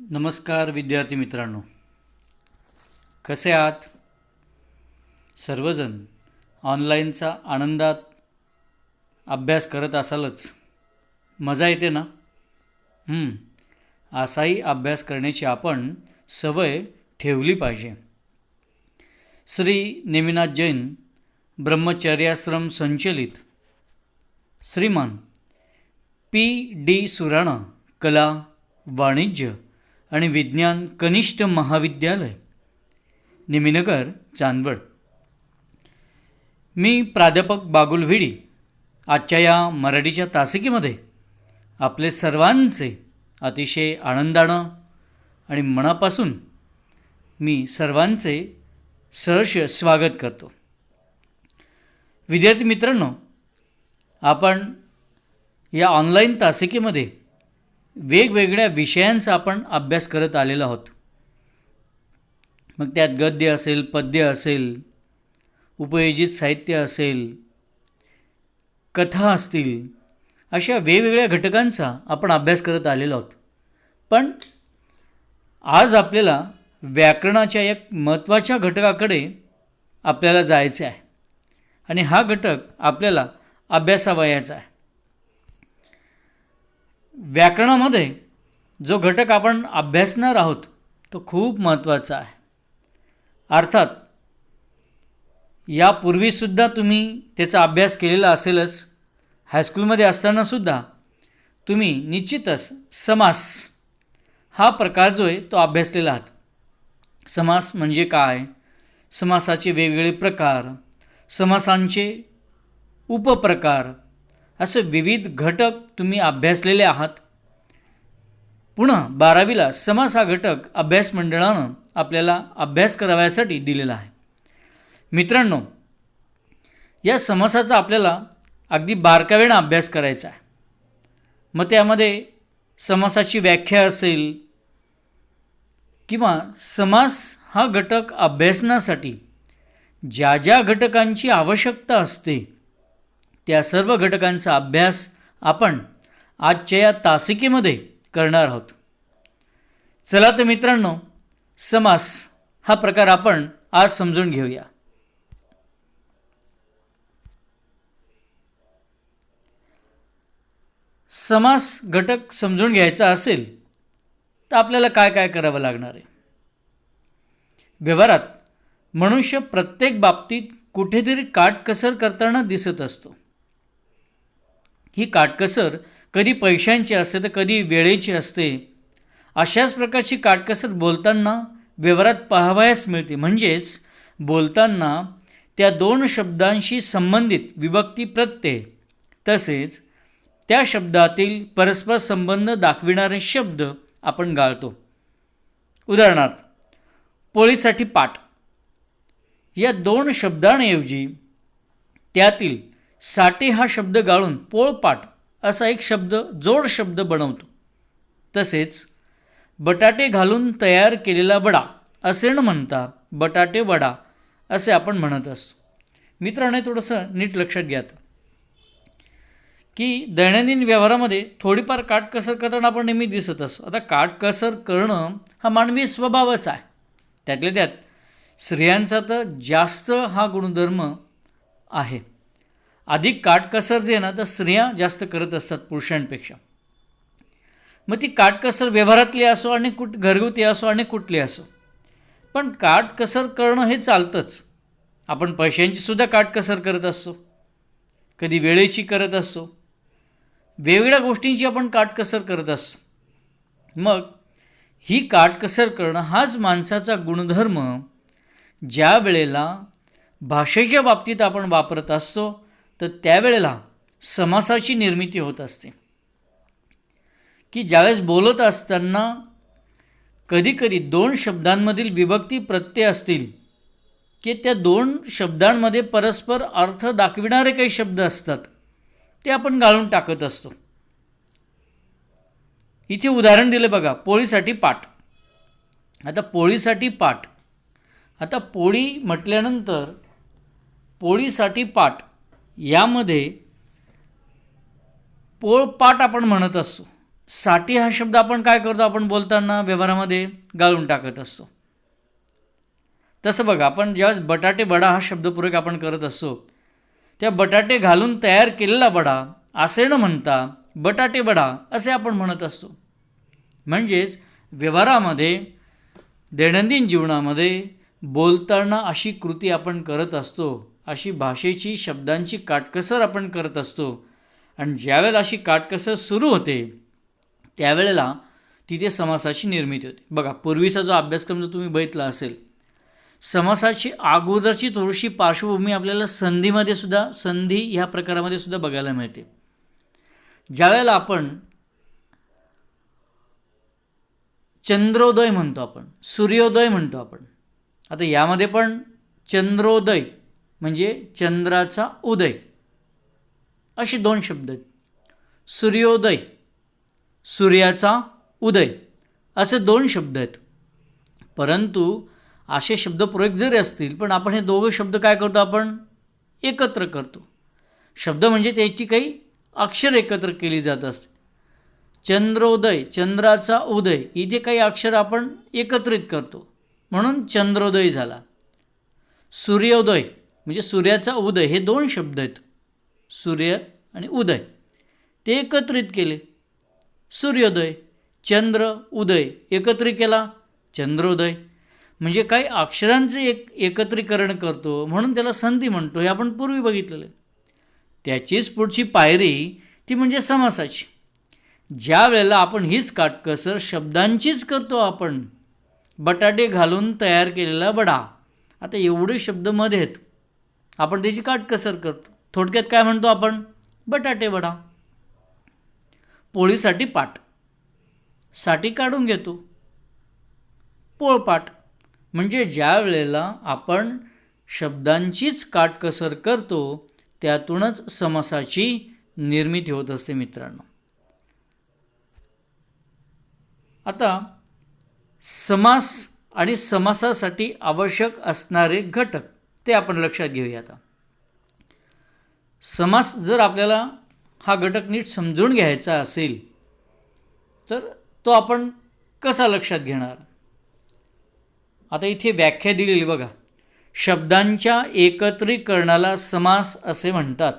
नमस्कार विद्यार्थी मित्रांनो, कसे आहात? सर्वजण ऑनलाईनचा आनंदात अभ्यास करत असालच. मजा येते ना? असाही अभ्यास करण्याची आपण सवय ठेवली पाहिजे. श्री नेमिनाथ जैन ब्रह्मचर्याश्रम संचलित श्रीमान P.D. सुराणा कला, वाणिज्य आणि विज्ञान कनिष्ठ महाविद्यालय, निमीनगर, चांदवड. मी प्राध्यापक बागुल भिडी. आजच्या या मराठीच्या तासिकेमध्ये आपले सर्वांचे अतिशय आनंदानं आणि मनापासून मी सर्वांचे सहर्ष स्वागत करतो. विद्यार्थी मित्रांनो, आपण या ऑनलाईन तासिकेमध्ये वेगवेगळ्या विषयांचा आपण अभ्यास करत आलेलो आहोत. मग त्यात गद्य असेल, पद्य असेल, उपयोजित साहित्य असेल, कथा असतील, अशा वेगवेगळ्या घटकांचा आपण अभ्यास करत आलेलो आहोत. पण आज आपल्याला व्याकरणाच्या एक महत्त्वाच्या घटकाकडे आपल्याला जायचे आहे आणि हा घटक आपल्याला अभ्यासावयाचा आहे. व्याकरणामध्ये जो घटक आपण अभ्यासणार आहोत तो खूप महत्त्वाचा आहे. अर्थात यापूर्वीसुद्धा तुम्ही त्याचा अभ्यास केलेला असेलच. हायस्कूलमध्ये असतानासुद्धा तुम्ही निश्चितच समास हा प्रकार जो आहे तो अभ्यासलेला आहात. समास म्हणजे काय, समासाचे वेगवेगळे प्रकार, समासांचे उपप्रकार, असे विविध घटक तुम्ही अभ्यासलेले आहात. पुन्हा 12वीला समास हा घटक अभ्यास मंडळानं आपल्याला अभ्यास करावयासाठी दिलेला आहे. मित्रांनो, या समासाचा आपल्याला अगदी बारकाईनं अभ्यास करायचा आहे. मग त्यामध्ये समासाची व्याख्या असेल किंवा समास हा घटक अभ्यासण्यासाठी ज्या ज्या घटकांची आवश्यकता असते त्या सर्व घटकांचा अभ्यास आपण आजच्या या तासिकेमध्ये करणार आहोत. चला तर मित्रांनो, समास हा प्रकार आपण आज समजून घेऊया. समास घटक समजून घ्यायचा असेल तर आपल्याला काय काय करावं लागणार आहे? व्यवहारात मनुष्य प्रत्येक बाबतीत कुठेतरी काटकसर करताना दिसत असतो. ही काटकसर कधी पैशांची असते तर कधी वेळेची असते. अशाच प्रकारची काटकसर बोलताना व्यवहारात पाहावयास मिळते. म्हणजेच बोलताना त्या दोन शब्दांशी संबंधित विभक्ती प्रत्यय तसेच त्या शब्दातील परस्पर संबंध दाखविणारे शब्द आपण गाळतो. उदाहरणार्थ, पोळीसाठी पाट या दोन शब्दांऐवजी त्यातील साठी हा शब्द गाळून पोळपाट असा एक शब्द जोड शब्द बनवतो. तसेच बटाटे घालून तयार केलेला वडा असे न म्हणता बटाटे वडा असे आपण म्हणत असतो. मित्रांनो, थोडंसं नीट लक्षात घ्या की दैनंदिन व्यवहारामध्ये थोडीफार काटकसर करताना आपण नेहमी दिसत असतो. आता काटकसर करणं हा मानवी स्वभावच आहे. त्यातल्या त्यात स्त्रियांचा तर जास्त हा गुणधर्म आहे. अधिक काटकसर जे आहे ना तर स्त्रिया जास्त करत असतात पुरुषांपेक्षा. मग ती काटकसर व्यवहारातली असो आणि घरगुती असो आणि कुठली असो, पण काटकसर करणं हे चालतंच. आपण पैशांची सुद्धा काटकसर करत असतो, कधी वेळेची करत असतो, वेगवेगळ्या गोष्टींची आपण काटकसर करत असतो. मग ही काटकसर करणं हाच माणसाचा गुणधर्म ज्या वेळेला भाषेच्या बाबतीत आपण वापरत असतो तर त्यावेळेला समासाची निर्मिती होत असते. की ज्यावेळेस बोलत असताना कधीकधी दोन शब्दांमधील विभक्ती प्रत्यय असतील की त्या दोन शब्दांमध्ये परस्पर अर्थ दाखविणारे काही शब्द असतात ते आपण गाळून टाकत असतो. इथे उदाहरण दिलं बघा, पोळीसाठी पाट. आता पोळीसाठी पाट, आता पोळी म्हटल्यानंतर पोळीसाठी पाट यामध्ये पोळपाट आपण म्हणत असतो. साठी हा शब्द आपण काय करतो, आपण बोलताना व्यवहारामध्ये गाळून टाकत असतो. तसं बघा, आपण ज्यावेळेस बटाटे वडा हा शब्दप्रयोग आपण करत असतो, त्या बटाटे घालून तयार केलेला वडा असे न म्हणता बटाटे वडा असे आपण म्हणत असतो. म्हणजेच व्यवहारामध्ये, दैनंदिन जीवनामध्ये बोलताना अशी कृती आपण करत असतो, अशी भाषेची शब्दांची काटकसर आपण करत असतो. आणि ज्यावेळेला अशी काटकसर सुरू होते त्यावेळेला तिथे समासाची निर्मिती होते. बघा, पूर्वीचा जो अभ्यासक्रम जर तुम्ही बघितला असेल, समासाची अगोदरची थोडीशी पार्श्वभूमी आपल्याला संधीमध्ये सुद्धा, संधी ह्या प्रकारामध्ये सुद्धा बघायला मिळते. ज्यावेळेला आपण चंद्रोदय म्हणतो, आपण सूर्योदय म्हणतो आपण. आता यामध्ये पण चंद्रोदय म्हणजे चंद्राचा उदय असे दोन शब्द आहेत. सूर्योदय, सूर्याचा उदय असे दोन शब्द आहेत. परंतु असे शब्दप्रयोग जरी असतील, पण आपण हे दोघं शब्द काय करतो, आपण एकत्र करतो. शब्द म्हणजे त्याची काही अक्षर एकत्र केली जात असते. चंद्रोदय, चंद्राचा उदय, इथे काही अक्षर आपण एकत्रित करतो म्हणून चंद्रोदय झाला. सूर्योदय म्हणजे सूर्याचा उदय, हे दोन शब्द आहेत, सूर्य आणि उदय, ते एकत्रित केले सूर्योदय. चंद्र उदय एकत्रित केला चंद्रोदय. म्हणजे काही अक्षरांचे एकत्रीकरण करतो म्हणून त्याला संधी म्हणतो, हे आपण पूर्वी बघितलेलं आहे. त्याचीच पुढची पायरी ती म्हणजे समासाची. ज्या वेळेला आपण हीच काटकसर शब्दांचीच करतो, आपण बटाटे घालून तयार केलेला वडा, आता एवढे शब्द मध्ये आहेत, आपण त्याची काटकसर करतो. थोडक्यात काय म्हणतो आपण, बटाटे वडा. पोळीसाठी पाट, साठी काढून घेतो, पोळपाट. म्हणजे ज्या वेळेला आपण शब्दांचीच काटकसर करतो त्यातूनच समासाची निर्मिती होत असते मित्रांनो. आता समास आणि समासासाठी आवश्यक असणारे घटक ते आपण लक्षात घेऊया. आता समास जर आपल्याला हा घटक नीट समजून घ्यायचा असेल तर तो आपण कसा लक्षात घेणार. आता इथे व्याख्या दिलेली बघा, शब्दांच्या एकत्रीकरणाला समास असे म्हणतात.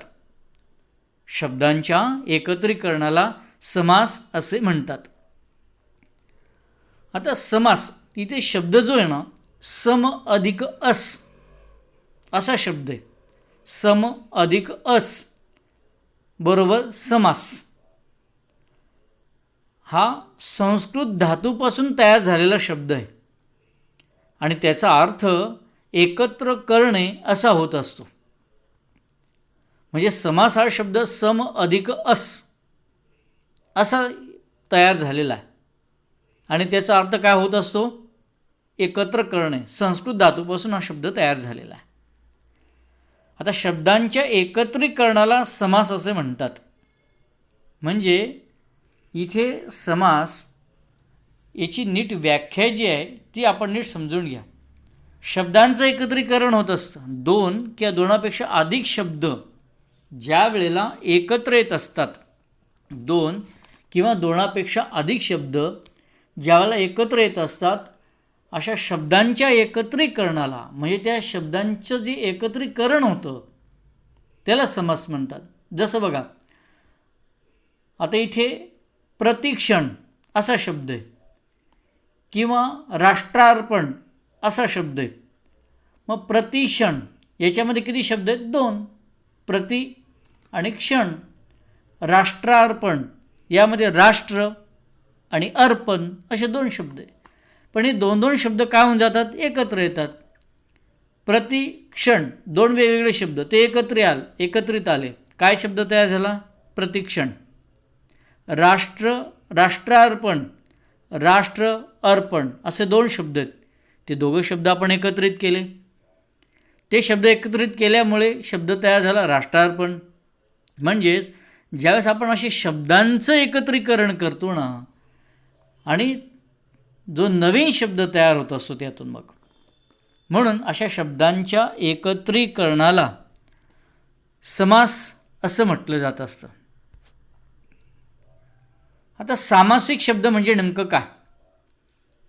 शब्दांच्या एकत्रीकरणाला समास असे म्हणतात. आता समास, इथे शब्द जो आहे ना, सम अधिक अस असा शब्द आहे. सम अधिक अस बरोबर समास. हा संस्कृत धातूपासून तयार झालेला शब्द आहे आणि त्याचा अर्थ एकत्र करणे असा होत असतो. म्हणजे समास हा शब्द सम अधिक अस असा तयार झालेला आहे आणि त्याचा अर्थ काय होत असतो, एकत्र करणे. संस्कृत धातूपासून हा शब्द तयार झालेला आहे. आता शब्दांच्या एकत्रीकरणाला समास असे म्हणतात. म्हणजे इथे समास याची नीट व्याख्या जी आहे ती आपण नीट समजून घ्या. शब्दांचं एकत्रीकरण होत असतं. दोन किंवा दोनापेक्षा अधिक शब्द ज्या वेळेला एकत्र येत असतात, दोन किंवा दोनापेक्षा अधिक शब्द ज्या वेळेला एकत्र येत असतात, अशा शब्दांच्या एकत्रीकरणाला, म्हणजे त्या शब्दांचं जे एकत्रीकरण होतं त्याला समास म्हणतात. जसं बघा, आता इथे प्रतिक्षण असा शब्द आहे किंवा राष्ट्रार्पण असा शब्द आहे. मग प्रतिक्षण याच्यामध्ये किती शब्द आहेत, दोन, प्रति आणि क्षण. राष्ट्रार्पण यामध्ये राष्ट्र आणि अर्पण असे दोन शब्द आहेत. पण हे दोन दोन शब्द काय होऊन जातात, एकत्र येतात. प्रतिक्षण दोन वेगवेगळे शब्द ते एकत्रित आले, काय शब्द तयार झाला, प्रतिक्षण. राष्ट्रार्पण, राष्ट्र अर्पण असे दोन शब्द आहेत. ते दोघं शब्द आपण एकत्रित केले. ते शब्द एकत्रित केल्यामुळे शब्द तयार झाला राष्ट्रार्पण. म्हणजेच ज्यावेळेस आपण असे शब्दांचं एकत्रीकरण करतो ना, आणि जो नवीन शब्द तयार होत असतो त्यातून, मग म्हणून अशा शब्दांच्या एकत्रीकरणाला समास असं म्हटलं जात असतं. आता सामासिक शब्द म्हणजे नेमकं काय?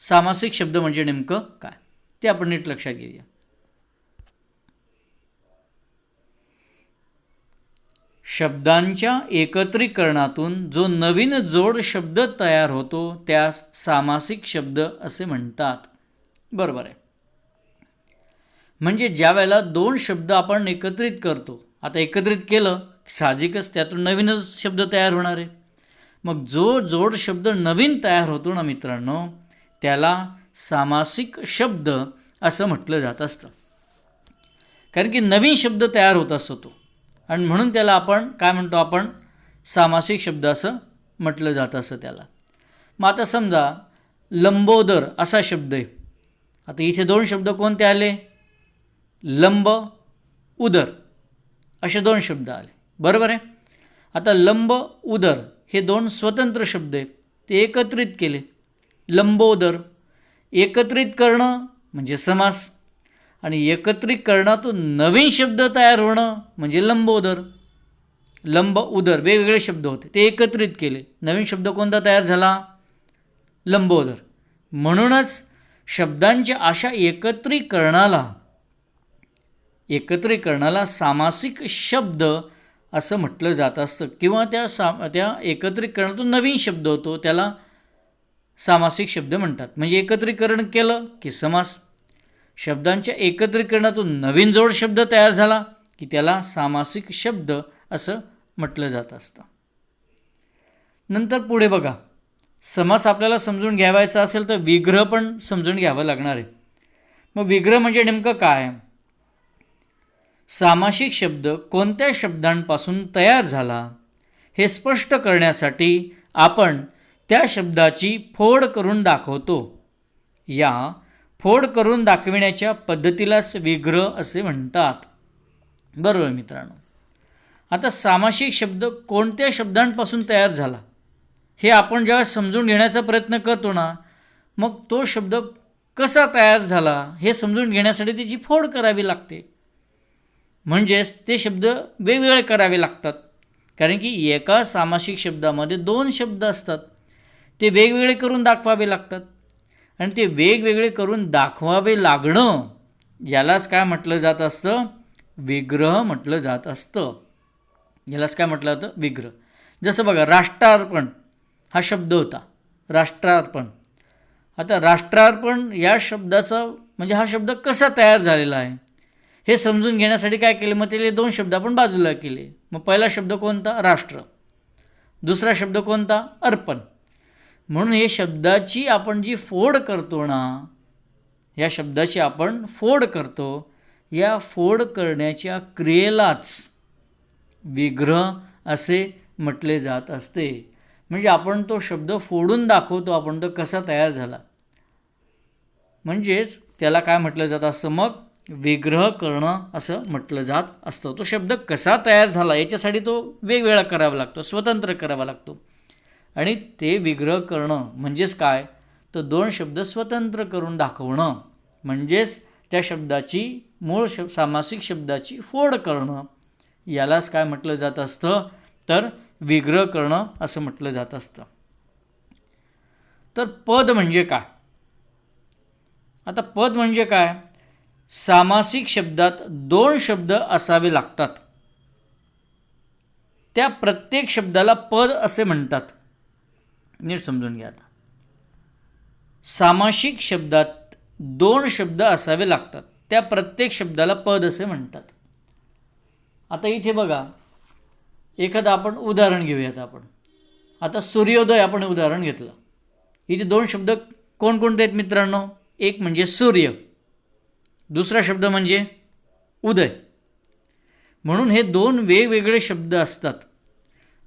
सामासिक शब्द म्हणजे नेमकं काय ते आपण नीट लक्षात घेऊया. शब्दांच्या एकत्रीकरणातून जो नवीन जोड शब्द तयार होतो त्यास सामासिक शब्द असे म्हणतात. बरोबर आहे. म्हणजे ज्या वेळेला दोन शब्द आपण एकत्रित करतो, आता एकत्रित केलं साहजिकच त्यातून नवीनच शब्द तयार होणार आहे. मग जो जोड शब्द नवीन तयार होतो ना मित्रांनो, त्याला सामासिक शब्द असं म्हटलं जात असतं. कारण की नवीन शब्द तयार होत असतो आणि म्हणून त्याला आपण काय म्हणतो, आपण सामासिक शब्द असं म्हटलं जात असतं त्याला. मग आता समजा लंबोदर असा शब्द आहे. आता इथे दोन शब्द कोणते आले? लंब, उदर असे दोन शब्द आले. बरोबर आहे. आता लंब, उदर हे दोन स्वतंत्र शब्द आहेत, ते एकत्रित केले लंबोदर. एकत्रित करणं म्हणजे समास आणि एकत्रीकरणातून नवीन शब्द तयार होणं म्हणजे लंबोदर. लंब, उदर वेगवेगळे शब्द होते, ते एकत्रित केले, नवीन शब्द कोणता तयार झाला? लंबोदर. म्हणूनच शब्दांच्या अशा एकत्रीकरणाला सामासिक शब्द असं म्हटलं जात असतं किंवा त्या एकत्रीकरणातून नवीन शब्द होतो त्याला सामासिक शब्द म्हणतात. म्हणजे एकत्रीकरण केलं की समास, शब्दांच्या एकत्रीकरणातून नवीन जोड शब्द तयार झाला की त्याला सामासिक शब्द असं म्हटलं जात असतं. नंतर पुढे बघा, समास आपल्याला समजून घ्यावायचा असेल तर विग्रह पण समजून घ्यावं लागणार आहे. मग विग्रह म्हणजे नेमकं काय? सामासिक शब्द कोणत्या शब्दांपासून तयार झाला हे स्पष्ट करण्यासाठी आपण त्या शब्दाची फोड करून दाखवतो. या फोड करून दाखविण्याच्या पद्धतीलाच विग्रह असे म्हणतात. बरोबर मित्रांनो. आता सामासिक शब्द कोणत्या शब्दांपासून तयार झाला हे आपण जेव्हा समजून घेण्याचा प्रयत्न करतो ना, मग तो शब्द कसा तयार झाला हे समजून घेण्यासाठी त्याची फोड करावी लागते. म्हणजेच ते शब्द वेगवेगळे करावे लागतात. कारण की एका सामासिक शब्दामध्ये दोन शब्द असतात, ते वेगवेगळे करून दाखवावे लागतात आणि ते वेगवेगळे करून दाखवावे लागणं यालाच काय म्हटलं जात असतं? विग्रह म्हटलं जात असतं. यालाच काय म्हटलं जातं? विग्रह. जसं बघा, राष्ट्रार्पण हा शब्द होता, राष्ट्रार्पण. आता राष्ट्रार्पण या शब्दाचा म्हणजे हा शब्द कसा तयार झालेला आहे हे समजून घेण्यासाठी काय केले, मग त्याला दोन शब्द आपण बाजूला केले. मग पहिला शब्द कोणता? राष्ट्र. दुसरा शब्द कोणता? अर्पण. म्हणून हे शब्दाची आपण जी फोड करतो ना, या शब्दाची आपण फोड करतो, या फोड करण्याच्या क्रियेलाच विग्रह असे म्हटले जात असते. म्हणजे आपण तो शब्द फोडून दाखवतो, आपण तो कसा तयार झाला, म्हणजेच त्याला काय म्हटलं जात असतं? मग विग्रह करणं असं म्हटलं जात असतं. तो शब्द कसा तयार झाला याच्यासाठी तो वेगवेगळा करावा लागतो, स्वतंत्र करावा लागतो. आणि ते विग्रह करणं म्हणजेच काय, तर दोन शब्द स्वतंत्र करून दाखवणं, म्हणजेच त्या शब्दाची मूळ सामासिक शब्दाची फोड करणं, यालाच काय म्हटलं जात असतं? तर विग्रह करणं असं म्हटलं जात असतं. तर पद म्हणजे काय? आता पद म्हणजे काय? सामासिक शब्दात दोन शब्द असावे लागतात, त्या प्रत्येक शब्दाला पद असे म्हणतात. नीट समजून घ्या. आता सामासिक शब्दात दोन शब्द असावे लागतात, त्या प्रत्येक शब्दाला पद असे म्हणतात. आता इथे बघा, एखादं आपण उदाहरण घेऊयात. आपण आता सूर्योदय आपण उदाहरण घेतलं. इथे दोन शब्द कोणकोणते आहेत मित्रांनो? एक म्हणजे सूर्य, दुसरा शब्द म्हणजे उदय. म्हणून हे दोन वेगवेगळे शब्द असतात.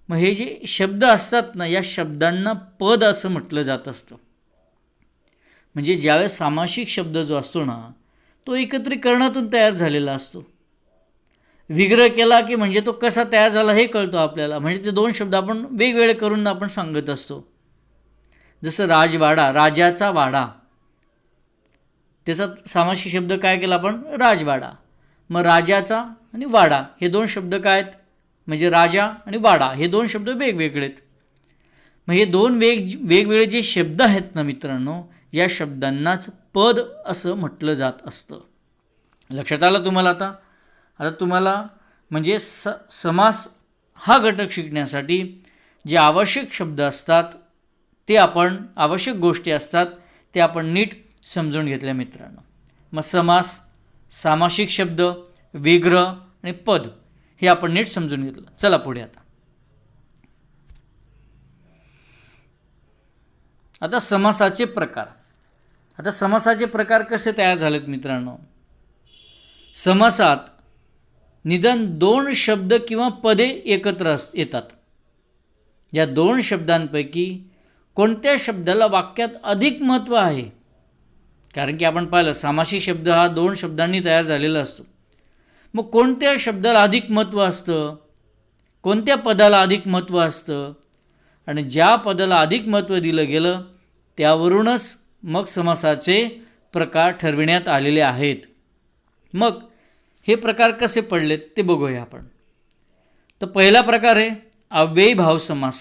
मग हे जे शब्द असतात ना, या शब्दांना पद असं म्हटलं जात असतं. म्हणजे ज्यावेळेस सामासिक शब्द जो असतो ना, तो एकत्रीकरणातून तयार झालेला असतो. विग्रह केला की म्हणजे तो कसा तयार झाला हे कळतो आपल्याला. म्हणजे ते दोन शब्द आपण वेगवेगळे करून आपण सांगत असतो. जसं राजवाडा, राजाचा वाडा, त्याचा सामासिक शब्द काय केला आपण? राजवाडा. मग राजाचा आणि वाडा हे दोन शब्द काय आहेत? म्हणजे राजा आणि वाडा हे दोन शब्द वेगवेगळे आहेत. मग हे दोन वेगवेगळे जे शब्द आहेत ना मित्रांनो, या शब्दांनाच पद असं म्हटलं जात असतं. लक्षात आलं तुम्हाला? आता तुम्हाला म्हणजे समास हा घटक शिकण्यासाठी जे आवश्यक शब्द असतात ते आपण, आवश्यक गोष्टी असतात ते आपण नीट समजून घेतल्या मित्रांनो. मग समास, सामासिक शब्द, विग्रह आणि पद हे आपण नीट समजून घेतलं. चला पुढे आता समासाचे प्रकार. आता समासाचे प्रकार कसे तयार झालेत मित्रांनो? समासात निदान 2 शब्द किंवा पदे एकत्र येतात. या 2 शब्दांपैकी कोणत्या शब्दाला वाक्यात अधिक महत्त्व आहे? कारण की आपण पाहिलं सामासिक शब्द हा 2 शब्दांनी तयार झालेला असतो. मग कोणत्या शब्दाला अधिक महत्त्व असतं, कोणत्या पदाला अधिक महत्त्व असतं, आणि ज्या पदाला अधिक महत्त्व दिलं गेलं त्यावरूनच मग समासाचे प्रकार ठरविण्यात आलेले आहेत. मग हे प्रकार कसे पडलेत ते बघूया आपण. तर पहिला प्रकार आहे अव्ययीभाव समास.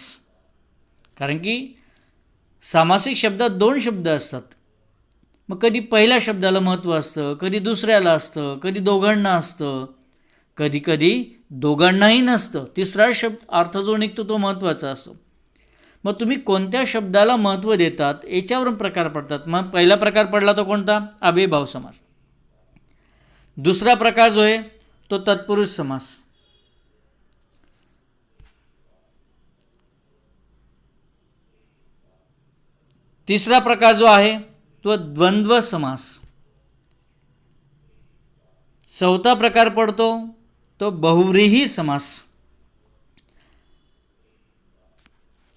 कारण की सामासिक शब्दात 2 शब्द असतात. मग कधी पहिल्या शब्दाला महत्त्व असतं, कधी दुसऱ्याला असतं, कधी दोघांना असतं, कधी कधी दोघांनाही नसतं. तिसरा शब्द अर्थ जो निघतो तो महत्त्वाचा असतो. मग तुम्ही कोणत्या शब्दाला महत्त्व देतात याच्यावरून प्रकार पडतात. मग पहिला प्रकार पडला तो कोणता? अव्ययीभाव समास. दुसरा प्रकार जो आहे तो तत्पुरुष समास. तिसरा प्रकार जो आहे तो द्वंद्व समास. चौथा प्रकार पडतो तो बहुव्रीही समास.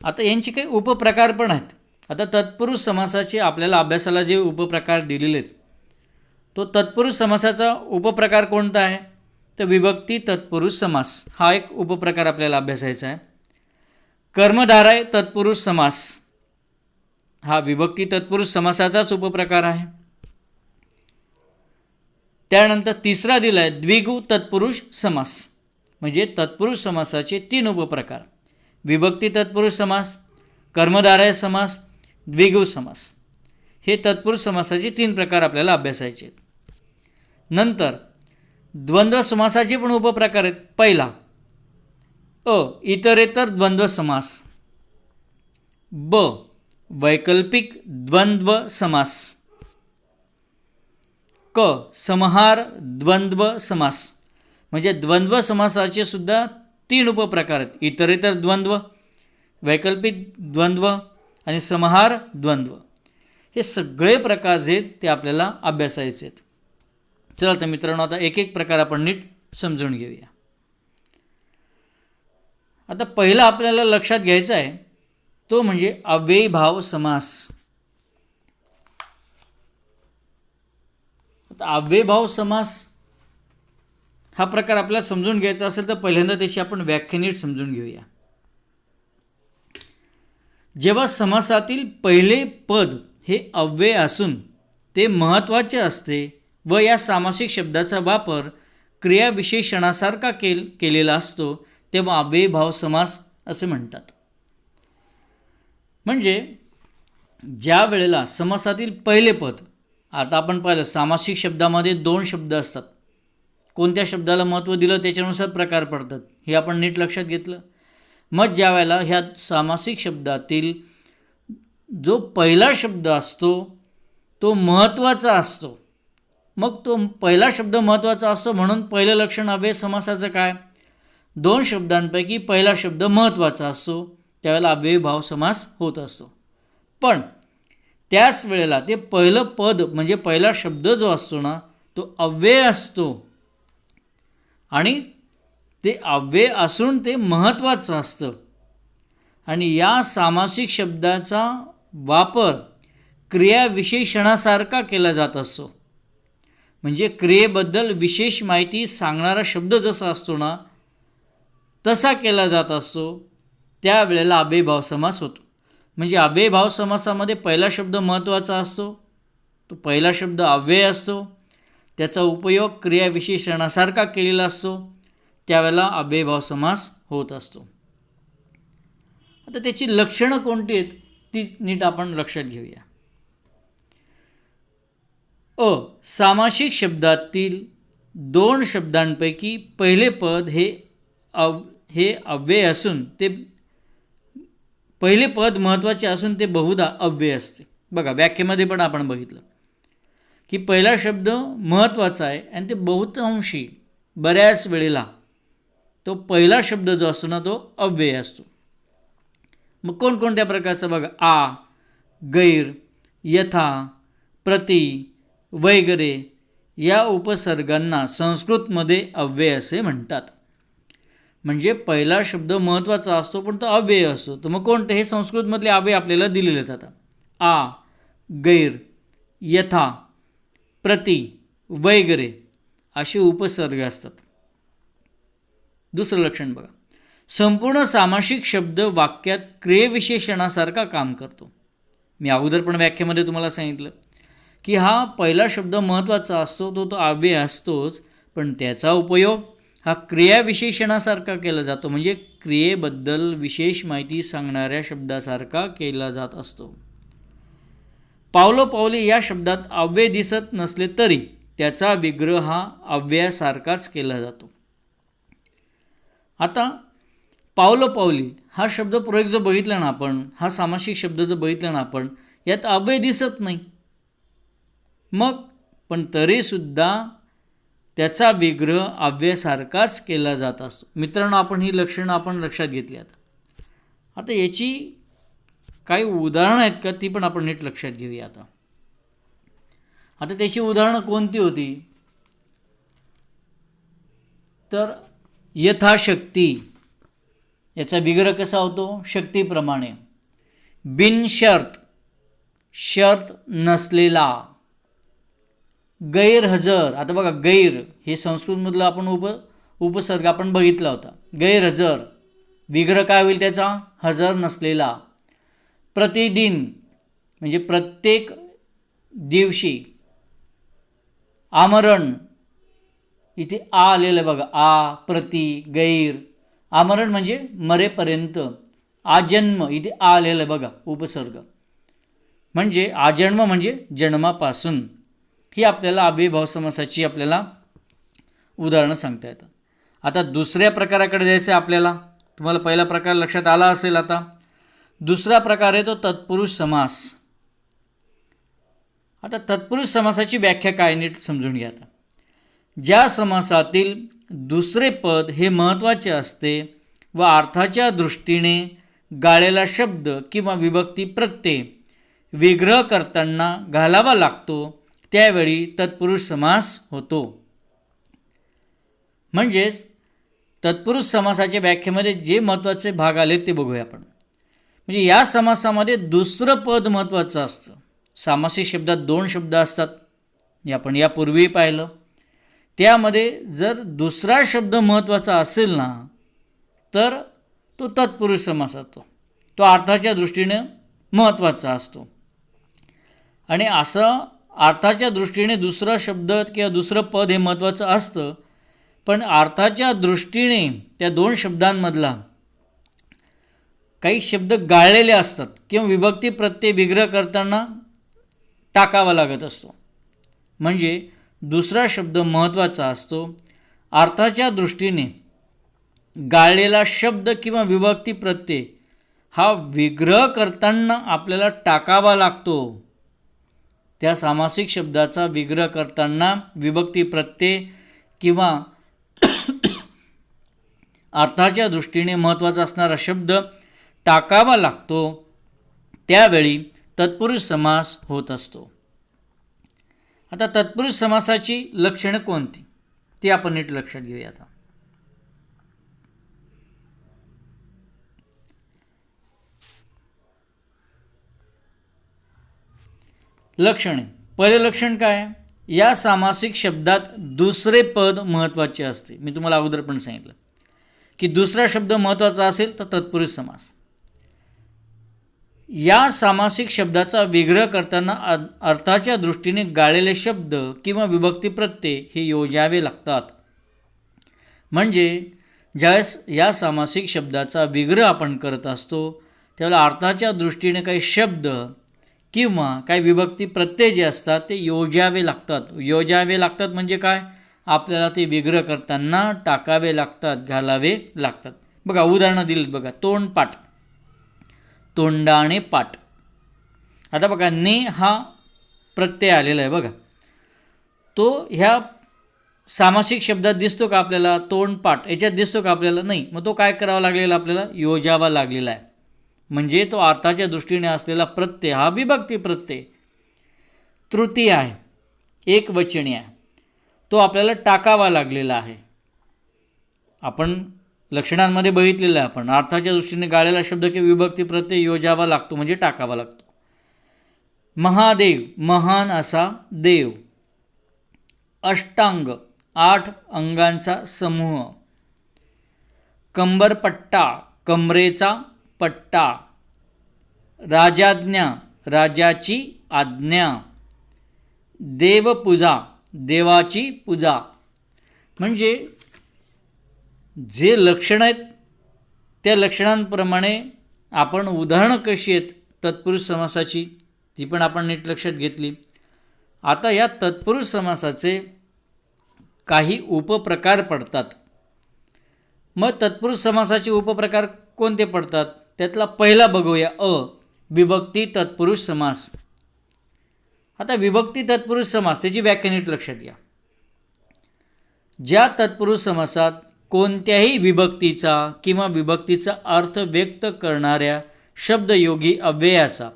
आता यांचे काही उपप्रकार पण आहेत. आता तत्पुरुष समासाचे आपल्याला अभ्यासाला जे उपप्रकार दिलेले आहेत, तो तत्पुरुष समासाचा उपप्रकार कोणता आहे? तर विभक्ती तत्पुरुष समास हा एक उपप्रकार आपल्याला अभ्यासायचा आहे. कर्मधारय तत्पुरुष समास हा विभक्ती तत्पुरुष समासाचाच उपप्रकार आहे. त्यानंतर तिसरा दिला आहे द्विगु तत्पुरुष समास. म्हणजे तत्पुरुष समासाचे 3 उपप्रकार: विभक्ती तत्पुरुष समास, कर्मधारय समास, द्विगु समास. हे तत्पुरुष समासाचे 3 प्रकार आपल्याला अभ्यासायचे आहेत. नंतर द्वंद्व समासाचे पण उपप्रकार आहेत. पहिला इतरेतर द्वंद्व समास, ब वैकल्पिक द्वंद्व समास, क समहार द्वंद्व समास. म्हणजे द्वंद्व समासाचे सुद्धा 3 उपप्रकार आहेत: इतरेतर द्वंद्व, वैकल्पिक द्वंद्व आणि समहार द्वंद्व. हे सगळे प्रकार जे ते आपल्याला अभ्यासायचे आहेत. चला तर मित्रांनो, आता एक एक प्रकार आपण नीट समजून घेऊया. आता पहिला आपल्याला लक्षात घ्यायचा आहे तो म्हणजे अव्ययीभाव समास. आता अव्ययीभाव समास हा प्रकार आपल्याला समजून घ्यायचा असेल तर पहिल्यांदा त्याची आपण व्याख्या नीट समजून घेऊया. जेव्हा समासातील पहिले पद हे अव्यय असून ते महत्त्वाचे असते व या सामासिक शब्दाचा वापर क्रियाविशेषणासारखा केलेला असतो तेव्हा अव्ययीभाव समास असे म्हणतात. म्हणजे ज्या वेळेला समासातील पहिले पद, आता आपण पाहिलं सामासिक शब्दामध्ये 2 शब्द असतात, कोणत्या शब्दाला महत्त्व दिलं त्याच्यानुसार प्रकार पडतात, हे आपण नीट लक्षात घेतलं. मग ज्या वेळेला ह्या सामासिक शब्दातील जो पहिला शब्द असतो तो महत्त्वाचा असतो, मग तो पहिला शब्द महत्त्वाचा असतो म्हणून पहिलं लक्षण अव्यय समासाचं काय? 2 शब्दांपैकी पहिला शब्द महत्त्वाचा असतो, त्यावेळेला अव्ययीभाव समास होत असतो. पण त्याच वेळेला ते पहिलं पद म्हणजे पहिला शब्द जो असतो ना तो अव्यय असतो आणि ते अव्यय असून ते महत्त्वाचं असतं. आणि या सामासिक शब्दाचा वापर क्रियाविशेषणासारखा केला जात असतो. म्हणजे क्रियेबद्दल विशेष माहिती सांगणारा शब्द जसा असतो ना तसा केला जात असतो, त्यावेळेला अव्ययीभाव समास होतो. म्हणजे अव्ययीभाव समासामध्ये पहिला शब्द महत्त्वाचा असतो, तो पहिला शब्द अव्यय असतो, त्याचा उपयोग क्रियाविशेषणासारखा केलेला असतो, त्यावेळेला अव्ययीभाव समास होत असतो. आता त्याची लक्षणं कोणती आहेत ती नीट आपण लक्षात घेऊया. सामासिक शब्दातील दोन शब्दांपैकी पहिले पद हे अव्यय असून ते पहिले पद महत्त्वाचे असून ते बहुधा अव्यय असते. बघा, व्याख्येमध्ये पण आपण बघितलं की पहिला शब्द महत्त्वाचा आहे आणि ते बहुतांशी बऱ्याच वेळेला तो पहिला शब्द जो असतो ना तो अव्यय असतो. मग कोणकोणत्या प्रकारचा बघा, आ, गैर, यथा, प्रति, वगैरे या उपसर्गांना संस्कृतमध्ये अव्यय असे म्हणतात. म्हणजे पहिला शब्द महत्त्वाचा असतो पण तो अव्यय असतो. तर मग कोणते हे संस्कृतमधले अव्यय आपल्याला दिलेले जातात. आ, गैर, यथा, प्रति, वगैरे असे उपसर्ग असतात. दुसरं लक्षण बघा, संपूर्ण सामासिक शब्द वाक्यात क्रियेविशेषणासारखा काम करतो. मी अगोदर पण व्याख्येमध्ये तुम्हाला सांगितलं की हा पहिला शब्द महत्त्वाचा असतो तो अव्यय असतोच, पण त्याचा उपयोग हा क्रियाविशेषणासारखा केला जातो. म्हणजे क्रियेबद्दल विशेष माहिती सांगणाऱ्या शब्दासारखा केला जात असतो. पावलोपावली या शब्दात अव्यय दिसत नसले तरी त्याचा विग्रह हा अव्ययासारखाच केला जातो. आता पावलोपावली हा शब्द प्रयोग जो बघितला ना आपण, हा सामासिक शब्द जो बघितला ना आपण, यात अव्यय दिसत नाही. मग पण तरीसुद्धा त्याचा विग्रह अव्ययासारखाच केला जात असतो. मित्रांनो, आपण ही लक्षणं आपण लक्षात घेतली. आता याची काही उदाहरणं आहेत का ती पण आपण नीट लक्षात घेऊया. आता त्याची उदाहरणं कोणती होती तर यथाशक्ती, याचा विग्रह कसा होतो शक्तीप्रमाणे. बिनशर्त, शर्त नसलेला. गैरहजर, आता बघा गैर हे संस्कृतमधलं आपण उपसर्ग आपण बघितला होता. गैरहजर विग्रह काय होईल त्याचा, हजर नसलेला. प्रतिदिन म्हणजे प्रत्येक दिवशी. आमरण, इथे आ आलेलं बघा, आ, प्रति, गैर. आमरण म्हणजे मरेपर्यंत. आजन्म, इथे आ आलेलं बघा उपसर्ग, म्हणजे आजन्म म्हणजे जन्मापासून. ही आपल्याला अव्ययभाव समासाची आपल्याला उदाहरणं सांगता येतात. आता दुसऱ्या प्रकाराकडे जायचं आहे आपल्याला. तुम्हाला पहिला प्रकार लक्षात आला असेल. आता दुसरा प्रकार आहे तो तत्पुरुष समास. आता तत्पुरुष समासाची व्याख्या काय नीट समजून घ्या. आता ज्या समासातील दुसरे पद हे महत्त्वाचे असते व अर्थाच्या दृष्टीने गाळलेला शब्द किंवा विभक्ती प्रत्यय विग्रह करताना घालावा लागतो त्यावेळी तत्पुरुष समास होतो. म्हणजेच तत्पुरुष समासाच्या व्याख्येमध्ये जे महत्त्वाचे भाग आले ते बघूया आपण. म्हणजे या समासामध्ये दुसरं पद महत्त्वाचं असतं. सामासिक शब्दात दोन शब्द असतात, हे आपण यापूर्वी पाहिलं. त्यामध्ये जर दुसरा शब्द महत्त्वाचा असेल ना तर तो तत्पुरुष समास असतो. तो अर्थाच्या दृष्टीने महत्त्वाचा असतो. आणि असं अर्थाच्या दृष्टीने दुसरा शब्द किंवा दुसरं पद हे महत्त्वाचं असतं, पण अर्थाच्या दृष्टीने त्या दोन शब्दांमधला काही शब्द गाळलेले असतात किंवा विभक्ती प्रत्यय विग्रह करताना टाकावा लागत असतो. म्हणजे दुसरा शब्द महत्त्वाचा असतो. अर्थाच्या दृष्टीने गाळलेला शब्द किंवा विभक्ती प्रत्यय हा विग्रह करताना आपल्याला टाकावा लागतो. त्या सामासिक शब्दाचा विग्रह करताना विभक्ती प्रत्यय किंवा अर्थाच्या दृष्टीने महत्त्वाचा असणारा शब्द टाकावा लागतो. त्यावेळी तत्पुरुष समास होत असतो. आता तत्पुरुष समासाची लक्षणे कोणती ती आपण नीट लक्षात घेऊया. आता लक्षणे. पहिले लक्षण काय, या सामासिक शब्दात दुसरे पद महत्त्वाचे असते. मी तुम्हाला अगोदर पण सांगितलं की दुसरा शब्द महत्त्वाचा असेल तर तत्पुरुष समास. या सामासिक शब्दाचा विग्रह करताना अर्थाच्या दृष्टीने गाळलेले शब्द किंवा विभक्ती प्रत्यय हे योजावे लागतात. म्हणजे ज्यावेळेस या सामासिक शब्दाचा विग्रह आपण करत असतो त्यावेळेला अर्थाच्या दृष्टीने काही शब्द किंवा काही विभक्ती प्रत्यय जे असतात ते योजावे लागतात. योजावे लागतात म्हणजे काय, आपल्याला ते विग्रह करताना टाकावे लागतात, घालावे लागतात. बघा उदाहरणं दिलीत बघा. तोंडपाठ, तोंडाने पाठ. आता बघा ने हा प्रत्यय आलेला आहे बघा, तो ह्या सामासिक शब्दात दिसतो का आपल्याला, तोंडपाठ याच्यात दिसतो का आपल्याला, नाही. मग तो काय करावा लागलेला आपल्याला, योजावा लागलेला आहे. म्हणजे तो अर्थाच्या दृष्टीने असलेला प्रत्यय हा विभक्ती प्रत्यय तृतीय आहे, एकवचनी आहे, तो आपल्याला टाकावा लागलेला आहे. आपण लक्षणांमध्ये बघितलेलं आहे, आपण अर्थाच्या दृष्टीने गाळलेला शब्द किंवा विभक्ती प्रत्यय योजावा लागतो म्हणजे टाकावा लागतो. महादेव, महान असा देव. अष्टांग, 8 अंगांचा समूह. कंबरपट्टा, कमरेचा पट्टा. राजाज्ञा, राजाची आज्ञा. देवपूजा, देवाची पूजा. म्हणजे जे लक्षणं आहेत त्या लक्षणांप्रमाणे आपण उदाहरणं कशी आहेत तत्पुरुष समासाची ती पण आपण नीट लक्षात घेतली. आता या तत्पुरुष समासाचे काही उपप्रकार पडतात. मग तत्पुरुष समासाचे उपप्रकार कोणते पडतात, त्यातला पहिला बघूया, विभक्ती तत्पुरुष समास. आता विभक्ती तत्पुरुष समास त्याची व्याख्या नीट लक्षात घ्या. ज्या तत्पुरुष समासात कोणत्याही विभक्तीचा किंवा विभक्तीचा अर्थ व्यक्त करणाऱ्या शब्दयोगी अव्ययाचा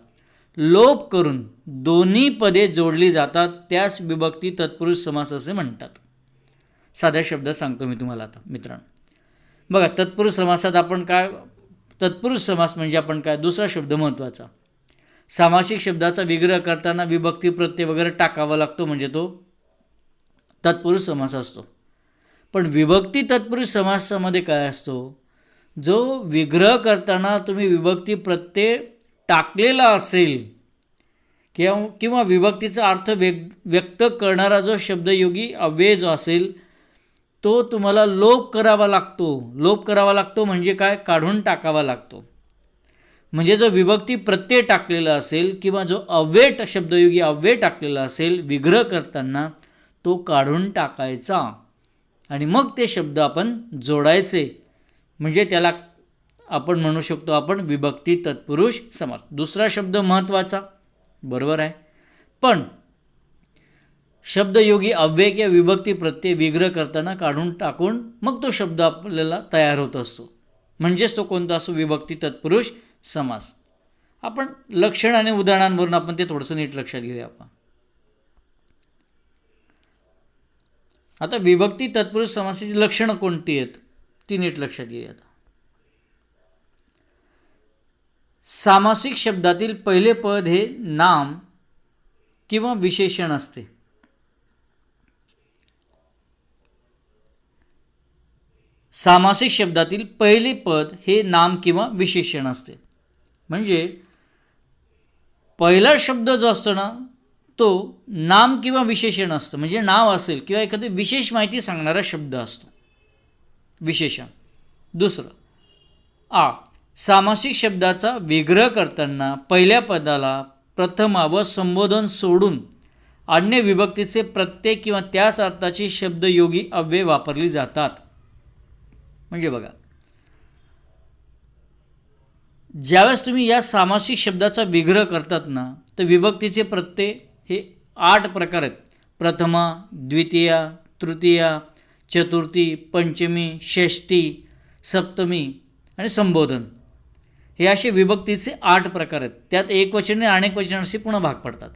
लोप करून दोन्ही पदे जोडली जातात त्यास विभक्ती तत्पुरुष समास असे म्हणतात. साध्या शब्दात सांगतो मी तुम्हाला आता मित्रांनो. बघा तत्पुरुष समासात आपण काय, तत्पुरुष समास म्हणजे आपण काय, दुसरा शब्द महत्त्वाचा. सामासिक शब्दाचा विग्रह करताना विभक्ती प्रत्यय वगैरे टाकावा लागतो म्हणजे तो तत्पुरुष समास असतो. पण विभक्ती तत्पुरुष समासामध्ये काय असतो, जो विग्रह करताना तुम्ही विभक्ती प्रत्यय टाकलेला असेल किंवा विभक्तीचा अर्थ व्यक्त करणारा जो शब्दयोगी अव्यय जो असेल तो तुम्हाला लोप करावा लागतो. लोप करावा लागतो म्हणजे काय, काढून टाकावा लागतो. म्हणजे जो विभक्ती प्रत्यय टाकलेला असेल किंवा जो अव्यय शब्दयोगी अव्यय टाकलेला असेल विग्रह करताना तो काढून टाकायचा आणि मग ते शब्द आपण जोडायचे. म्हणजे त्याला आपण म्हणू शकतो आपण विभक्ती तत्पुरुष समास. दुसरा शब्द महत्त्वाचा, बरोबर आहे, पण शब्दयोगी अव्यय किंवा विभक्ती प्रत्यय विग्रह करताना काढून टाकून मग तो शब्द आपल्याला तयार होत असतो. म्हणजेच तो कोणता असो, विभक्ती तत्पुरुष समास. आपण लक्षण आणि उदाहरणांवरून आपण ते थोडंसं नीट लक्षात घेऊया आपण. आता विभक्ती तत्पुरुष समासाची लक्षणं कोणती आहेत ती नीट लक्षात घेऊया. सामासिक शब्दातील पहिले पद हे नाम किंवा विशेषण असते. सामासिक शब्दातील पहिले पद हे नाम किंवा विशेषण असते. म्हणजे पहिला शब्द जो असतो ना तो नाम किंवा विशेषण असतं. म्हणजे नाव असेल किंवा एखादी विशेष माहिती सांगणारा शब्द असतो, विशेषण. दुसरं सामासिक शब्दाचा विग्रह करताना पहिल्या पदाला प्रथमा व संबोधन सोडून अन्य विभक्तीचे प्रत्यय किंवा त्याच अर्थाची शब्दयोगी अव्यय वापरली जातात. म्हणजे बघा ज्यावेळेस तुम्ही या सामासिक शब्दाचा विग्रह करतात ना तर विभक्तीचे प्रत्यय हे 8 प्रकार आहेत. प्रथमा, द्वितीया, तृतीया, चतुर्थी, पंचमी, षष्ठी, सप्तमी आणि संबोधन हे असे विभक्तीचे 8 प्रकार आहेत. त्यात एकवचने आणि अनेक वचने असे पुन्हा भाग पडतात.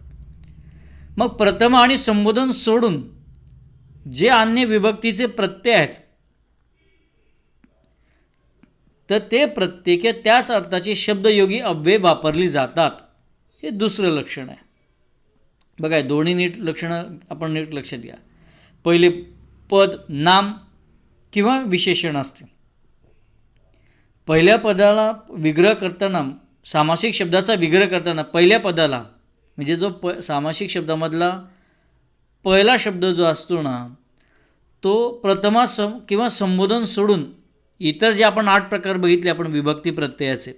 मग प्रथम आणि संबोधन सोडून जे अन्य विभक्तीचे प्रत्यय आहेत तर ते प्रत्यय किंवा त्याच अर्थाची शब्दयोगी अव्यय वापरली जातात. हे दुसरं लक्षण आहे. बघा दोन्ही नीट लक्षणं आपण नीट लक्षात घ्या. पहिले पद नाम किंवा विशेषण असते. पहिल्या पदाला विग्रह करताना, सामासिक शब्दाचा विग्रह करताना पहिल्या पदाला म्हणजे जो सामासिक शब्दामधला पहिला शब्द जो असतो ना तो प्रथमा किंवा संबोधन सोडून इतर जे आपण 8 प्रकार बघितले आपण विभक्ती प्रत्ययाचे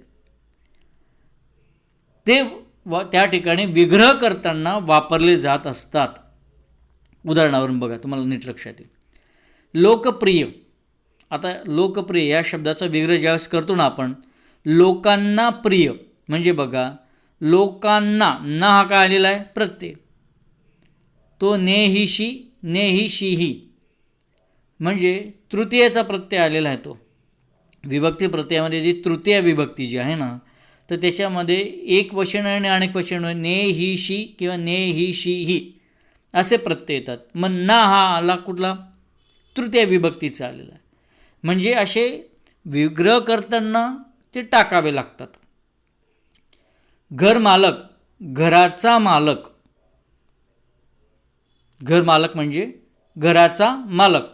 ते त्या ठिकाणी विग्रह करताना वापरले जात असतात. उदाहरणावरून बघा, तुम्हाला नीट लक्षात येईल. लोकप्रिय. आता लोकप्रिय या शब्दाचा विग्रह ज्यावेळेस करतो ना आपण, लोकांना प्रिय, म्हणजे बघा लोकांना, ना हा काय आलेला आहे, प्रत्यय. तो नेहिशी, नेहिशीही, म्हणजे तृतीयेचा प्रत्यय आलेला आहे. तो विभक्ती प्रत्ययामध्ये जी तृतीय विभक्ती जी आहे ना, तर त्याच्यामध्ये एक वचन आणि अनेक वचन, नेहिशी किंवा नेहिशीही असे प्रत्यय येतात. मग ना हा आला कुठला, तृतीय विभक्तीचा आलेला आहे. म्हणजे असे विग्रह करताना ते टाकावे लागतात. घर मालक, घराचा मालक. घर मालक म्हणजे घराचा मालक.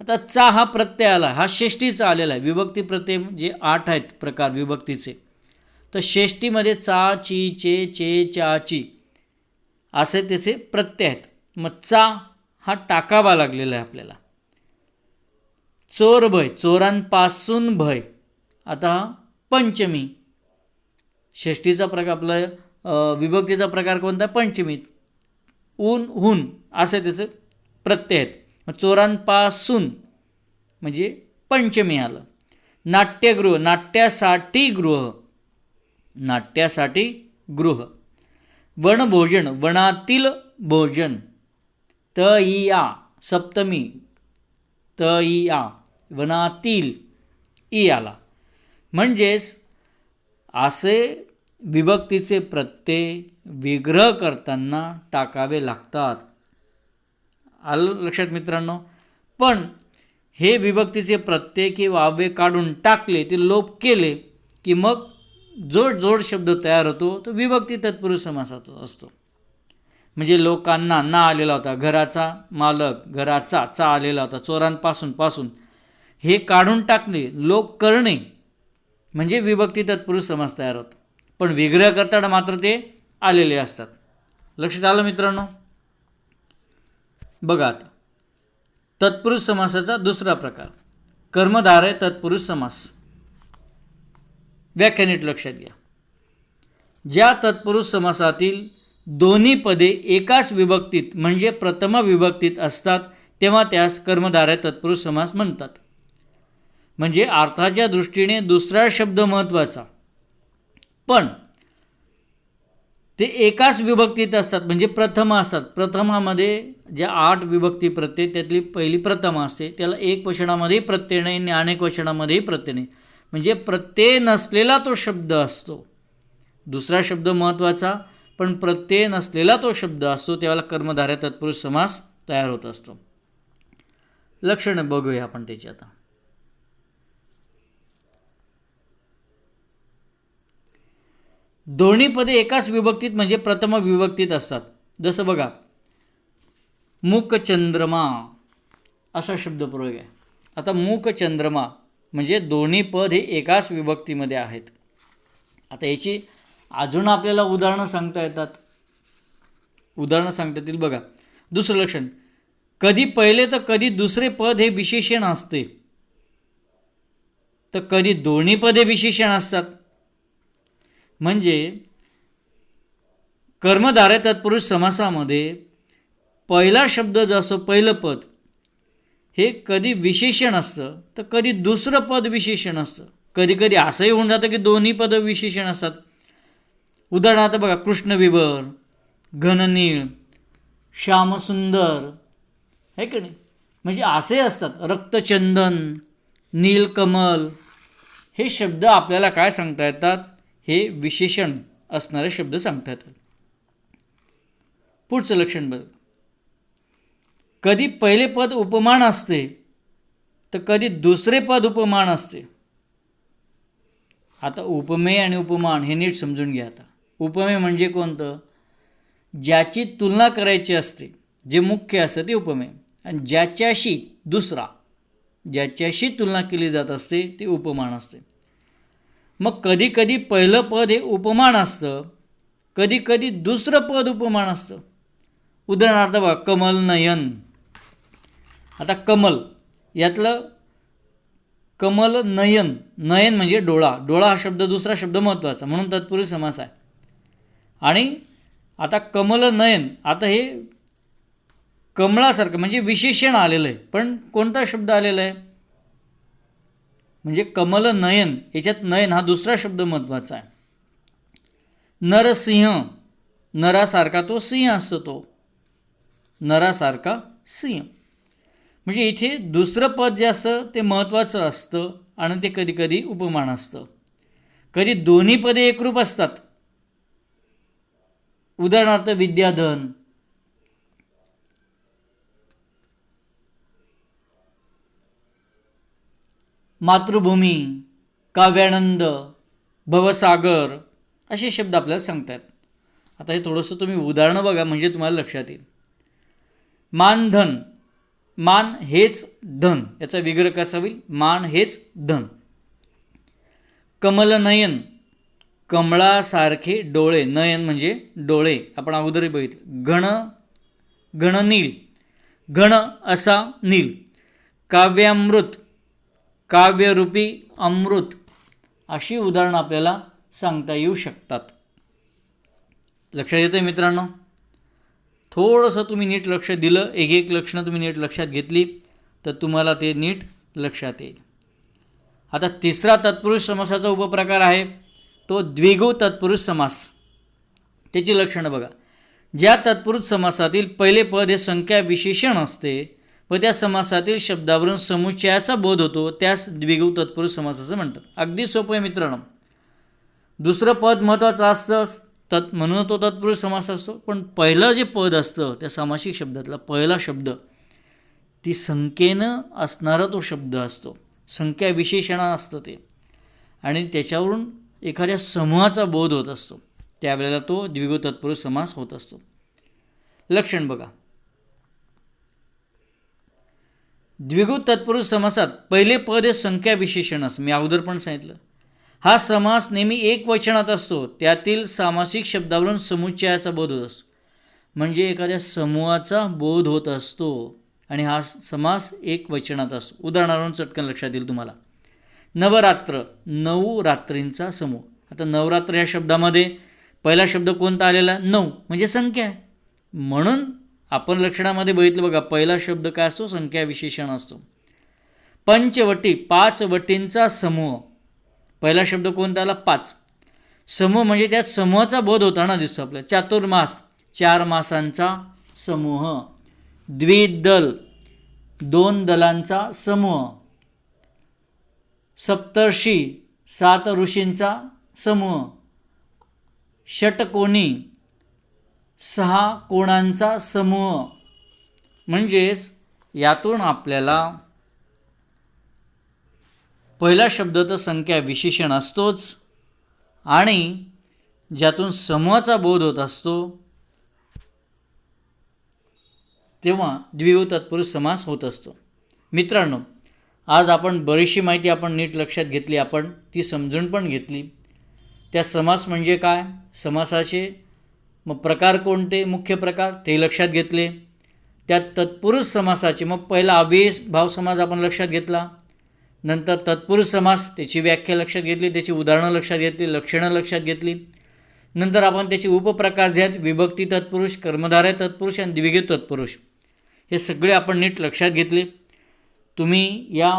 आता चा हा प्रत्यय आला, हा षष्टीचा आलेला आहे. विभक्ती प्रत्यय जे 8 आहेत प्रकार विभक्तीचे, तर षष्टीमध्ये चा, ची, चे, चा, ची असे त्याचे प्रत्यय आहेत. मग चा हा टाकावा लागलेला आहे आपल्याला. चोर भय, चोरांपासून भय. आता पंचमी, षष्टीचा प्रकार आपला विभक्तीचा प्रकार कोणता, पंचमी. ऊन, हून असे त्याचे प्रत्यय आहेत. मग चोरांपासून म्हणजे पंचमी आलं. नाट्यगृह, नाट्यासाठी गृह, नाट्यासाठी गृह. वनभोजन, वनातील भोजन. तइया, सप्तमी, तइया, वनातील, ई आला. म्हणजेच असे विभक्तीचे प्रत्यय विग्रह करताना टाकावे लागतात. आलं लक्षात मित्रांनो. पण हे विभक्तीचे प्रत्यय किंवा अव्यय काढून टाकले, ते लोप केले की मग जो जोड शब्द तयार होतो तो विभक्ती तत्पुरुष समासाचा असतो. म्हणजे लोकांना ना आलेला होता, घराचा मालक, घराचा चा आलेला होता, चोरांपासून पासून, हे काढून टाकणे, लोप करणे म्हणजे विभक्ती तत्पुरुष समास तयार होतो. पण विग्रह करताना मात्र ते आलेले असतात. लक्षात आलं मित्रांनो. बघा आता तत्पुरुष समासाचा दुसरा प्रकार, कर्मधारय तत्पुरुष समास. व्याख्या नीट लक्षात घ्या. ज्या तत्पुरुष समासातील दोन्ही पदे एकाच विभक्तीत म्हणजे प्रथम विभक्तीत असतात तेव्हा त्यास कर्मधारय तत्पुरुष समास म्हणतात. म्हणजे अर्थाच्या दृष्टीने दुसरा शब्द महत्त्वाचा, पण ते एकाच विभक्तीत असतात म्हणजे प्रथम असतात. प्रथमामध्ये ज्या 8 विभक्ती प्रत्यय त्यातली पहिली प्रथम असते, त्याला एक वचनामध्येही प्रत्यय नाही आणि अनेक वचनामध्येही प्रत्यय नाही, म्हणजे प्रत्यय नसलेला तो शब्द असतो. दुसरा शब्द महत्त्वाचा पण प्रत्यय नसलेला तो शब्द असतो, त्याला कर्मधारय तत्पुरुष समास तयार होत असतो. लक्षणे बघूया आपण त्याची. आता दोन्ही पदे एकाच विभक्तीत म्हणजे प्रथम विभक्तीत असतात. जसं बघा, मूक चंद्रमा असा शब्दप्रयोग आहे. आता मूक चंद्रमा म्हणजे दोन्ही पद हे एकाच विभक्तीमध्ये आहेत. आता याची अजून आपल्याला उदाहरणं सांगता येतात. उदाहरणं सांगता येतील. बघा, दुसरं लक्षण, कधी पहिले तर कधी दुसरे पद हे विशेषण असते, तर कधी दोन्ही पदे विशेषण असतात. म्हणजे कर्मधारय तत्पुरुष समासामध्ये पहिला शब्द जो असतो, पहिलं पद हे कधी विशेषण असतं तर कधी दुसरं पद विशेषण असतं. कधी कधी असंही होऊन जातं की दोन्ही पद विशेषण असतात. उदाहरणार्थ बघा, कृष्णविवर, घननीळ, श्यामसुंदर, आहे की नाही. म्हणजे असे असतात. रक्तचंदन, नीलकमल, हे शब्द आपल्याला काय सांगता येतात, हे विशेषण असणारे शब्द सांगता येतात. पुढचं लक्षण बघा, कधी पहिले पद उपमान असते तर कधी दुसरे पद उपमान असते. आता उपमेय आणि उपमान हे नीट समजून घ्या. आता उपमेय म्हणजे कोणतं, ज्याची तुलना करायची असते, जे मुख्य असतं ते उपमेय, आणि ज्याच्याशी दुसरा, ज्याच्याशी तुलना केली जात असते ते उपमान असते. मग कधी कधी पहिलं पद हे उपमान असतं, कधी कधी दुसरं पद उपमान असतं. उदाहरणार्थ बघा, कमल नयन. आता कमल यातलं कमल नयन, नयन म्हणजे डोळा, डोळा हा शब्द दुसरा शब्द महत्त्वाचा म्हणून तत्पुरुष समास आहे. आणि आता कमलनयन, आता हे कमळासारखं म्हणजे विशेषण आलेलं आहे, पण कोणता शब्द आलेला आहे म्हणजे कमलनयन, याच्यात नयन हा दुसरा शब्द महत्त्वाचा आहे. नरसिंह, नरासारखा तो सिंह असतो, तो नरासारखा सिंह. म्हणजे इथे दुसरं पद जे असतं ते महत्त्वाचं असतं आणि ते कधी कधी उपमान असतं. कधी दोन्ही पदे एकरूप असतात. उदाहरणार्थ विद्याधन, मातृभूमी, काव्यानंद, भवसागर असे शब्द आपल्याला सांगतात. आता हे थोडंसं तुम्ही उदाहरणं बघा म्हणजे तुम्हाला लक्षात येईल. मानधन, मान हेच धन, याचा विग्रह कसा होईल, मान हेच धन. कमलनयन, कमळासारखे डोळे, नयन म्हणजे डोळे, आपण अगोदरही बघितलं. घननील, घन असा नील. काव्यामृत, काव्यरूपी अमृत. अशी उदाहरणं आपल्याला सांगता येऊ शकतात. लक्षात येतं आहे मित्रांनो? थोडंसं तुम्ही नीट लक्ष दिलं, एक एक लक्षणं तुम्ही नीट लक्षात घेतली तर तुम्हाला ते नीट लक्षात येईल. आता तिसरा तत्पुरुष समासाचा उपप्रकार आहे तो द्विगु तत्पुरुष समास. त्याची लक्षणं बघा. ज्या तत्पुरुष समासातील पहिले पद हे संख्या विशेषण असते व त्या समासातील शब्दावरून समुच्चयाचा बोध होतो त्यास द्विगु तत्पुरुष समास असं म्हणतात. अगदी सोपं आहे मित्रांनो. दुसरं पद महत्त्वाचं असतं म्हणून तो तत्पुरुष समास असतो, पण पहिलं जे पद असतं त्या सामासिक शब्दातला पहिला शब्द ती संख्येनं असणारा तो शब्द असतो, संख्या विशेषणा असतं ते, आणि त्याच्यावरून एखाद्या समूहाचा बोध होत असतो, त्यावेळेला तो द्विगु तत्पुरुष समास होत असतो. लक्षण बघा. द्विगु तत्पुरुष समासात पहिले पद हे संख्या विशेषण असतं, मी अगोदर पण सांगितलं. हा समास नेहमी एक वचनात असतो, त्यातील सामासिक शब्दावरून समुच्चयाचा बोध होत असतो, म्हणजे एखाद्या समूहाचा बोध होत असतो आणि हा समास एक वचनात असतो. उदाहरणावरून चटकन लक्षात येईल तुम्हाला. नवरात्र, 9 रात्रींचा समूह. आता नवरात्र या शब्दामध्ये पहिला शब्द कोणता आलेला, 9 म्हणजे संख्या आहे, म्हणून आपण लक्षणामध्ये बघितलं बघा, पहिला शब्द काय असतो, संख्या विशेषण असतो. पंचवटी, 5 वटींचा समूह. पहिला शब्द कोणता आला, 5. समूह म्हणजे त्यात समूहाचा बोध होताना दिसतो आपल्याला. चातुर्मास, 4 मासांचा समूह. द्विदल, 2 दलांचा समूह. सप्तर्षी, 7 ऋषींचा समूह. षटकोनी, 6 कोणांचा समूह. म्हणजेच यातून आपल्याला पहिला शब्द तर संख्या विशेषण असतोच आणि ज्यातून समूहाचा बोध होत असतो तेव्हा द्विगु तत्पुरुष समास होत असतो. मित्रांनो, आज आपण बरीचशी माहिती आपण नीट लक्षात घेतली, आपण ती समजून पण घेतली. त्या समास म्हणजे काय, समासाचे मग प्रकार कोणते, मुख्य प्रकार ते लक्षात घेतले. त्यात तत्पुरुष समासाचे मग पहिला अव्ययीभाव समास आपण लक्षात घेतला, नंतर तत्पुरुष समास त्याची व्याख्या लक्षात घेतली, त्याची उदाहरणं लक्षात घेतली, लक्षणं लक्षात घेतली. नंतर आपण त्याचे उपप्रकार जे आहेत विभक्ती तत्पुरुष, कर्मधारय तत्पुरुष आणि द्विगु तत्पुरुष, हे सगळे आपण नीट लक्षात घेतले. तुम्ही या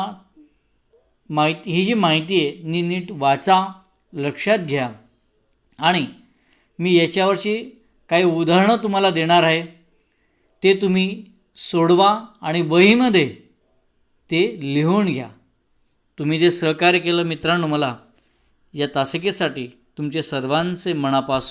ही जी माहिती आहे नीट वाचा, लक्षात घ्या आणि मी याच्यावरची काही उदाहरणं तुम्हाला देणार आहे, ते तुम्ही सोडवा आणि वहीमध्ये ते लिहून घ्या. तुम्ही जे सहकार्य केलं मित्रांनो मला या तासिकेसाठी तुमचे सर्वांचे मनापासून